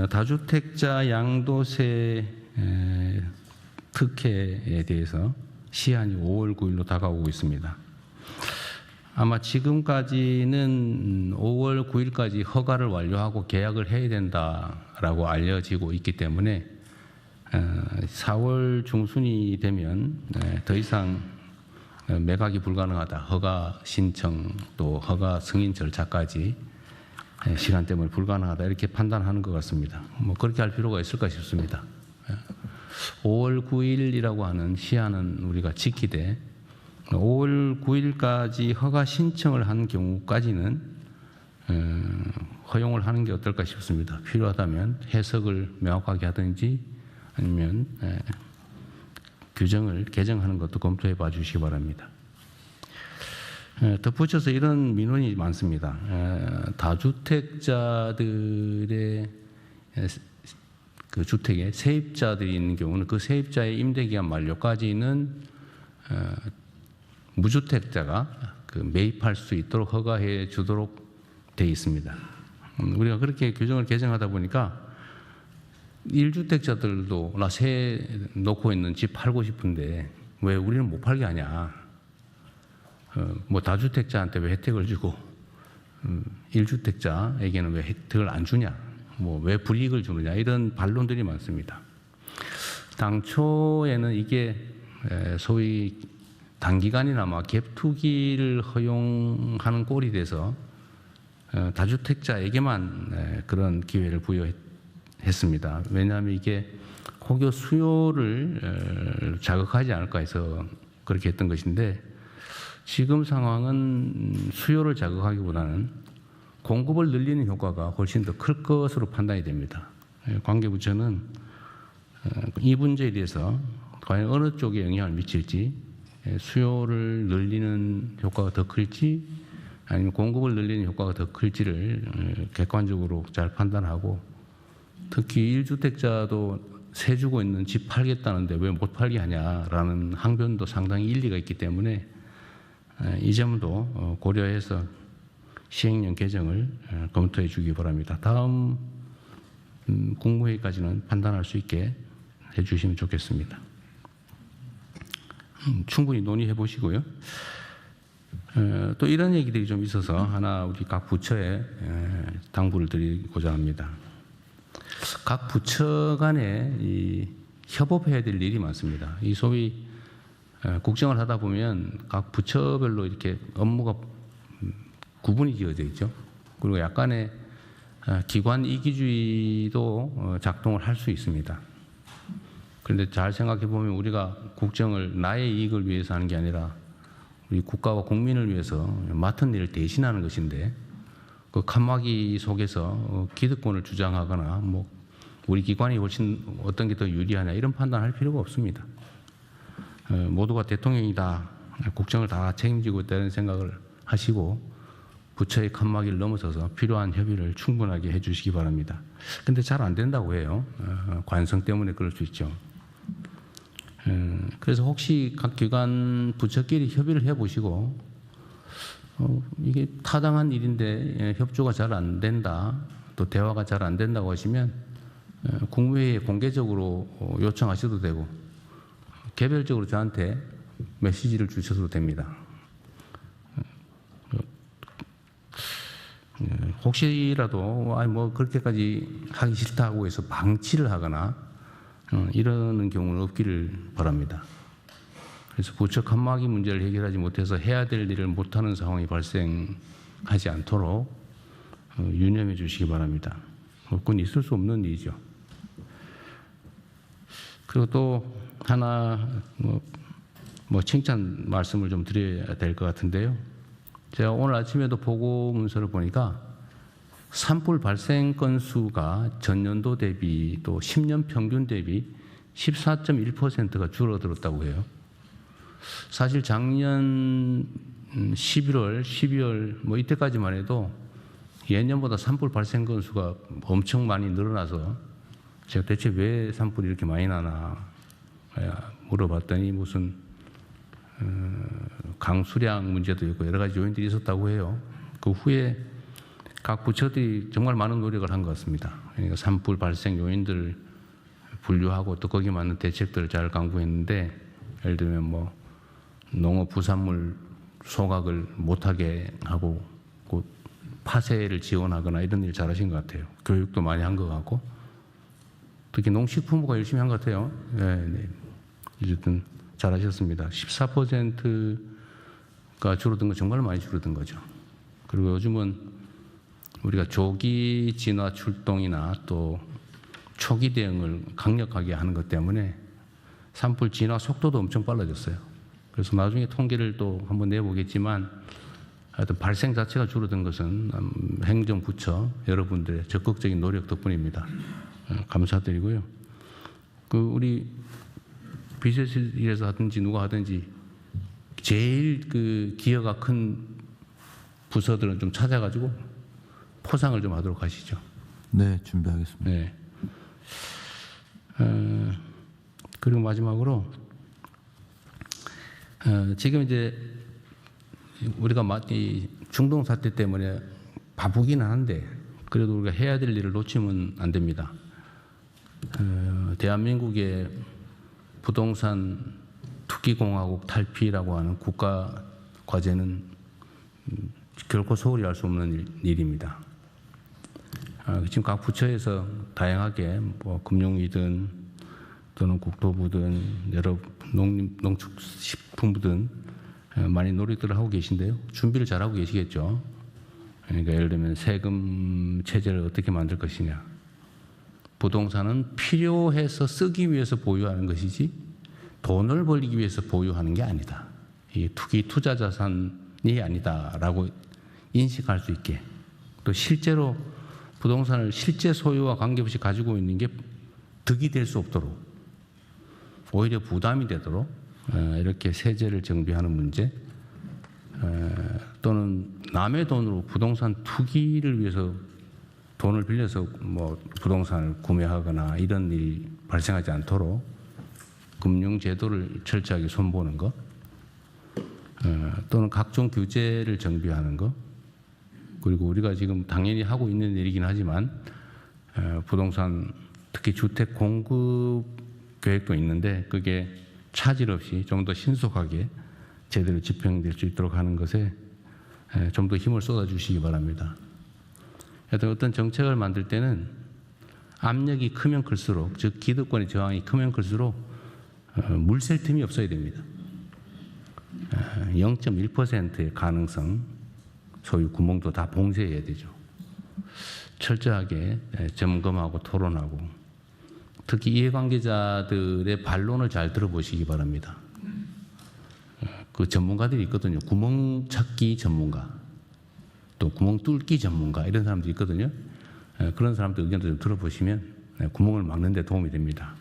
다주택자 양도세 특혜에 대해서 시한이 5월 9일로 다가오고 있습니다. 아마 지금까지는 5월 9일까지 허가를 완료하고 계약을 해야 된다라고 알려지고 있기 때문에 4월 중순이 되면 더 이상 매각이 불가능하다. 허가 신청 또 허가 승인 절차까지 시간 때문에 불가능하다. 이렇게 판단하는 것 같습니다. 뭐 그렇게 할 필요가 있을까 싶습니다. 5월 9일이라고 하는 시한은 우리가 지키되 5월 9일까지 허가 신청을 한 경우까지는 허용을 하는 게 어떨까 싶습니다. 필요하다면 해석을 명확하게 하든지 아니면 규정을 개정하는 것도 검토해 봐 주시기 바랍니다. 덧붙여서 이런 민원이 많습니다. 다주택자들의 그 주택에 세입자들이 있는 경우는 그 세입자의 임대기간 만료까지는 무주택자가 그 매입할 수 있도록 허가해 주도록 되어 있습니다. 우리가 그렇게 규정을 개정하다 보니까 1주택자들도 나 새 놓고 있는 집 팔고 싶은데 왜 우리는 못 팔게 하냐. 뭐 다주택자한테 왜 혜택을 주고 1주택자에게는 왜 혜택을 안 주냐. 뭐 왜 불이익을 주느냐. 이런 반론들이 많습니다. 당초에는 이게 소위 단기간이나마 갭투기를 허용하는 꼴이 돼서 다주택자에게만 그런 기회를 부여했습니다. 왜냐하면 이게 혹여 수요를 자극하지 않을까 해서 그렇게 했던 것인데 지금 상황은 수요를 자극하기보다는 공급을 늘리는 효과가 훨씬 더 클 것으로 판단이 됩니다. 관계부처는 이 문제에 대해서 과연 어느 쪽에 영향을 미칠지 수요를 늘리는 효과가 더 클지 아니면 공급을 늘리는 효과가 더 클지를 객관적으로 잘 판단하고 특히 1주택자도 세 주고 있는 집 팔겠다는데 왜 못 팔게 하냐라는 항변도 상당히 일리가 있기 때문에 이 점도 고려해서 시행령 개정을 검토해 주기 바랍니다. 다음 국무회의까지는 판단할 수 있게 해 주시면 좋겠습니다. 충분히 논의해 보시고요. 또 이런 얘기들이 좀 있어서 하나 우리 각 부처에 당부를 드리고자 합니다. 각 부처 간에 협업해야 될 일이 많습니다. 이 소위 국정을 하다 보면 각 부처별로 이렇게 업무가 구분이 지어져 있죠. 그리고 약간의 기관 이기주의도 작동을 할 수 있습니다. 그런데 잘 생각해 보면 우리가 국정을 나의 이익을 위해서 하는 게 아니라 우리 국가와 국민을 위해서 맡은 일을 대신하는 것인데 그 칸막이 속에서 기득권을 주장하거나 뭐 우리 기관이 훨씬 어떤 게 더 유리하냐 이런 판단할 필요가 없습니다. 모두가 대통령이다 국정을 다 책임지고 있다는 생각을 하시고 부처의 칸막이를 넘어서서 필요한 협의를 충분하게 해 주시기 바랍니다. 근데 잘 안 된다고 해요. 관성 때문에 그럴 수 있죠. 그래서 혹시 각 기관 부처끼리 협의를 해 보시고 이게 타당한 일인데 협조가 잘 안 된다 또 대화가 잘 안 된다고 하시면 국무회의에 공개적으로 요청하셔도 되고 개별적으로 저한테 메시지를 주셔도 됩니다. 혹시라도 뭐 그렇게까지 하기 싫다고 해서 방치를 하거나 이러는 경우는 없기를 바랍니다. 그래서 부처 칸막이 문제를 해결하지 못해서 해야 될 일을 못하는 상황이 발생하지 않도록 유념해 주시기 바랍니다. 그건 있을 수 없는 일이죠. 그리고 또 하나 뭐 칭찬 말씀을 좀 드려야 될 것 같은데요. 제가 오늘 아침에도 보고 문서를 보니까 산불 발생 건수가 전년도 대비 또 10년 평균 대비 14.1%가 줄어들었다고 해요. 사실 작년 11월, 12월 뭐 이때까지만 해도 예년보다 산불 발생 건수가 엄청 많이 늘어나서 제가 대체 왜 산불이 이렇게 많이 나나 물어봤더니 무슨 강수량 문제도 있고 여러 가지 요인들이 있었다고 해요. 그 후에 각 부처들이 정말 많은 노력을 한 것 같습니다. 그러니까 산불 발생 요인들을 분류하고 또 거기에 맞는 대책들을 잘 강구했는데, 예를 들면 뭐 농업 부산물 소각을 못하게 하고 파쇄를 지원하거나 이런 일 잘하신 것 같아요. 교육도 많이 한 것 같고, 특히 농식품부가 열심히 한 것 같아요. 네. 어쨌든 잘하셨습니다. 14%가 줄어든 거 정말 많이 줄어든 거죠. 그리고 요즘은 우리가 조기 진화 출동이나 또 초기 대응을 강력하게 하는 것 때문에 산불 진화 속도도 엄청 빨라졌어요. 그래서 나중에 통계를 또 한번 내보겠지만, 하여튼 발생 자체가 줄어든 것은 행정부처 여러분들의 적극적인 노력 덕분입니다. 감사드리고요. 우리 비서실에서 하든지 누가 하든지 제일 기여가 큰 부서들은 좀 찾아가지고 포상을 좀 하도록 하시죠. 네, 준비하겠습니다. 네. 그리고 마지막으로 지금 이제 우리가 이 중동 사태 때문에 바쁘기는 한데 그래도 우리가 해야 될 일을 놓치면 안 됩니다. 대한민국의 부동산 투기공화국 탈피라고 하는 국가 과제는 결코 소홀히 할 수 없는 일입니다. 지금 각 부처에서 다양하게 뭐 금융위든 또는 국토부든 여러 농축식품부든 많이 노력들을 하고 계신데요. 준비를 잘하고 계시겠죠. 그러니까 예를 들면 세금 체제를 어떻게 만들 것이냐. 부동산은 필요해서 쓰기 위해서 보유하는 것이지 돈을 벌기 위해서 보유하는 게 아니다. 이 투자 자산이 아니다라고 인식할 수 있게, 또 실제로 부동산을 실제 소유와 관계없이 가지고 있는 게 득이 될 수 없도록, 오히려 부담이 되도록 이렇게 세제를 정비하는 문제, 또는 남의 돈으로 부동산 투기를 위해서 돈을 빌려서 뭐 부동산을 구매하거나 이런 일이 발생하지 않도록 금융 제도를 철저하게 손보는 것, 또는 각종 규제를 정비하는 것, 그리고 우리가 지금 당연히 하고 있는 일이긴 하지만 부동산 특히 주택 공급 계획도 있는데 그게 차질 없이 좀 더 신속하게 제대로 집행될 수 있도록 하는 것에 좀 더 힘을 쏟아주시기 바랍니다. 하여튼 어떤 정책을 만들 때는 압력이 크면 클수록, 즉 기득권의 저항이 크면 클수록 물샐 틈이 없어야 됩니다. 0.1%의 가능성, 소위 구멍도 다 봉쇄해야 되죠. 철저하게 점검하고 토론하고, 특히 이해관계자들의 반론을 잘 들어보시기 바랍니다. 그 전문가들이 있거든요. 구멍 찾기 전문가, 또 구멍 뚫기 전문가, 이런 사람들이 있거든요. 그런 사람들 의견도 좀 들어보시면 구멍을 막는 데 도움이 됩니다.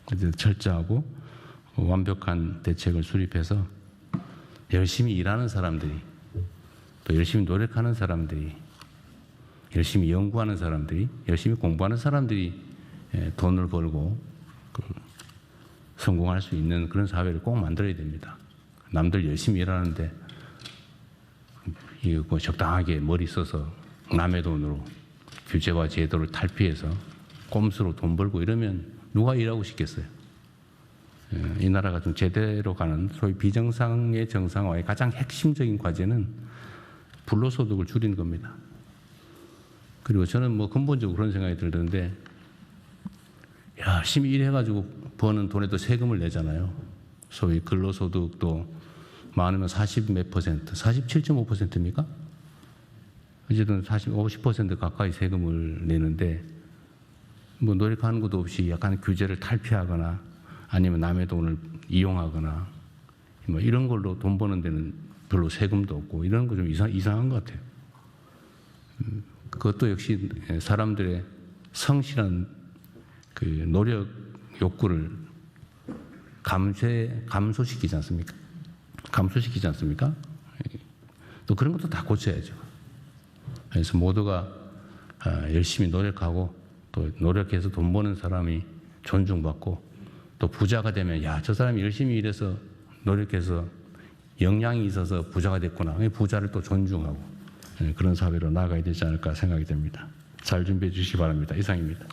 그래서 철저하고 완벽한 대책을 수립해서 열심히 일하는 사람들이, 또 열심히 노력하는 사람들이, 열심히 연구하는 사람들이, 열심히 공부하는 사람들이 돈을 벌고 성공할 수 있는 그런 사회를 꼭 만들어야 됩니다. 남들 열심히 일하는데 이거 뭐 적당하게 머리 써서 남의 돈으로 규제와 제도를 탈피해서 꼼수로 돈 벌고 이러면 누가 일하고 싶겠어요? 이 나라가 좀 제대로 가는 소위 비정상의 정상화의 가장 핵심적인 과제는 불로소득을 줄이는 겁니다. 그리고 저는 뭐 근본적으로 그런 생각이 들던데, 열심히 일해가지고 버는 돈에도 세금을 내잖아요. 소위 근로소득도 많으면 40 몇 퍼센트, 47.5%입니까? 어쨌든 50% 가까이 세금을 내는데, 뭐 노력하는 것도 없이 약간 규제를 탈피하거나 아니면 남의 돈을 이용하거나 뭐 이런 걸로 돈 버는 데는 별로 세금도 없고, 이런 거 좀 이상한 것 같아요. 그것도 역시 사람들의 성실한 그 노력 욕구를 감소시키지 않습니까? 감소시키지 않습니까? 또 그런 것도 다 고쳐야죠. 그래서 모두가 열심히 노력하고, 또 노력해서 돈 버는 사람이 존중받고, 또 부자가 되면 야, 저 사람이 열심히 일해서 노력해서 역량이 있어서 부자가 됐구나. 부자를 또 존중하고, 그런 사회로 나아가야 되지 않을까 생각이 됩니다. 잘 준비해 주시기 바랍니다. 이상입니다.